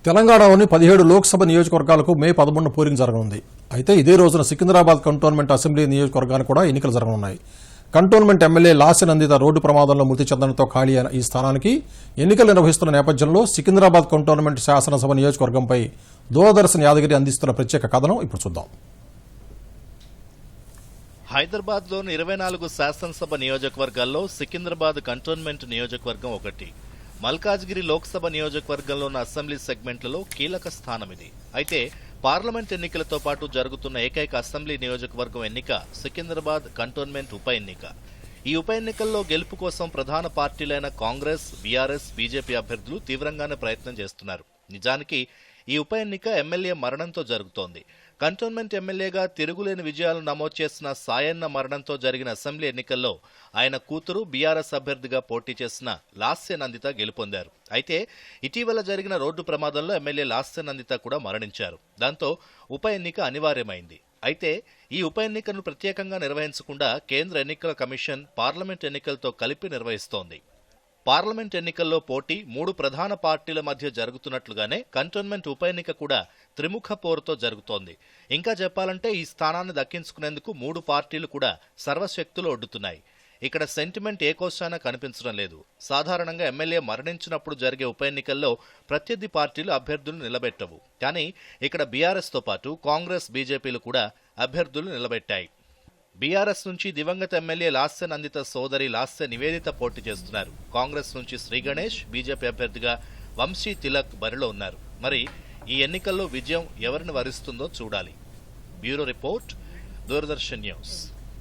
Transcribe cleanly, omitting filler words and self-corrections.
తెలంగాణలోని 17 లోక్సభ నియోజకవర్గాలకు మే 11 పోలింగ్ జరగనుంది. అయితే ఇదే రోజున సికింద్రాబాద్ కంటోన్మెంట్ అసెంబ్లీ నియోజకవర్గానికి కూడా ఎన్నికలు జరగనున్నాయి. Cantonment MLA Lasya Nanditha road ప్రమాదంలో మృతి చెందడంతో ఖాళీ అయిన ఈ స్థానానికి ఎన్నికలు నిర్వహిస్తున్న నేపథ్యంలో సికింద్రాబాద్ కంటోన్మెంట్ శాసనసభ నియోజకవర్గంపై దూరదర్శన్ యాదగిరి అందిస్తున్న ప్రత్యేక కథనం ఇప్పుడు చూద్దాం. హైదరాబాద్లోని 24 శాసనసభ నియోజకవర్గాల్లో సికింద్రాబాద్ కంటోన్మెంట్ నియోజకవర్గం ఒకటి. మల్కాజ్గిరి లోక్సభ నియోజకవర్గంలోని అసెంబ్లీ సెగ్మెంట్లలో కీలక స్థానం ఇది. అయితే పార్లమెంట్ ఎన్నికలతో పాటు జరుగుతున్న ఏకైక అసెంబ్లీ నియోజకవర్గం ఎన్నిక సికింద్రాబాద్ కంటోన్మెంట్ ఉప ఎన్నిక. ఈ ఉప ఎన్నికల్లో గెలుపు కోసం ప్రధాన పార్టీలైన కాంగ్రెస్, బీఆర్ఎస్, బీజేపీ అభ్యర్థులు తీవ్రంగానే ప్రయత్నం చేస్తున్నారు. నిజానికి ఈ ఉప ఎన్నిక ఎమ్మెల్యే మరణంతో జరుగుతోంది. కంటోన్మెంట్ ఎమ్మెల్యేగా తిరుగులేని విజయాలు నమోదు చేసిన సాయన్న మరణంతో జరిగిన అసెంబ్లీ ఎన్నికల్లో ఆయన కూతురు బీఆర్ఎస్ అభ్యర్థిగా పోటీ చేసిన లాస్య నందిత గెలుపొందారు. అయితే ఇటీవల జరిగిన రోడ్డు ప్రమాదంలో ఎమ్మెల్యే లాస్య నందిత కూడా మరణించారు. దాంతో ఉప ఎన్నిక అనివార్యమైంది. అయితే ఈ ఉప ఎన్నికను ప్రత్యేకంగా నిర్వహించకుండా కేంద్ర ఎన్నికల కమిషన్ పార్లమెంట్ ఎన్నికలతో కలిపి నిర్వహిస్తోంది. పార్లమెంట్ ఎన్నికల్లో పోటీ 3 ప్రధాన పార్టీల మధ్య జరుగుతున్నట్లుగానే కంటోన్మెంట్ ఉప ఎన్నిక కూడా త్రిముఖ పోరుతో జరుగుతోంది. ఇంకా చెప్పాలంటే ఈ స్థానాన్ని దక్కించుకునేందుకు 3 పార్టీలు కూడా సర్వశక్తులు ఒడ్డుతున్నాయి. ఇక్కడ సెంటిమెంట్ ఏకోశాన కనిపించడం లేదు. సాధారణంగా ఎమ్మెల్యే మరణించినప్పుడు జరిగే ఉప ఎన్నికల్లో ప్రత్యర్థి పార్టీలు అభ్యర్థులు నిలబెట్టవు. కానీ ఇక్కడ బీఆర్ఎస్తో పాటు కాంగ్రెస్, బీజేపీలు కూడా అభ్యర్థులు నిలబెట్టాయి. బీఆర్ఎస్ నుంచి దివంగత ఎమ్మెల్యే లాస్య నందిత సోదరి లాస్య నివేదిత పోటీ చేస్తున్నారు. కాంగ్రెస్ నుంచి శ్రీ గణేష్, బీజేపీ అభ్యర్థిగా వంశీ తిలక్ బరిలో ఉన్నారు. మరి ఈ ఎన్నికల్లో విజయం ఎవరిని వరిస్తుందో చూడాలి. Bureau report, Doordarshan news.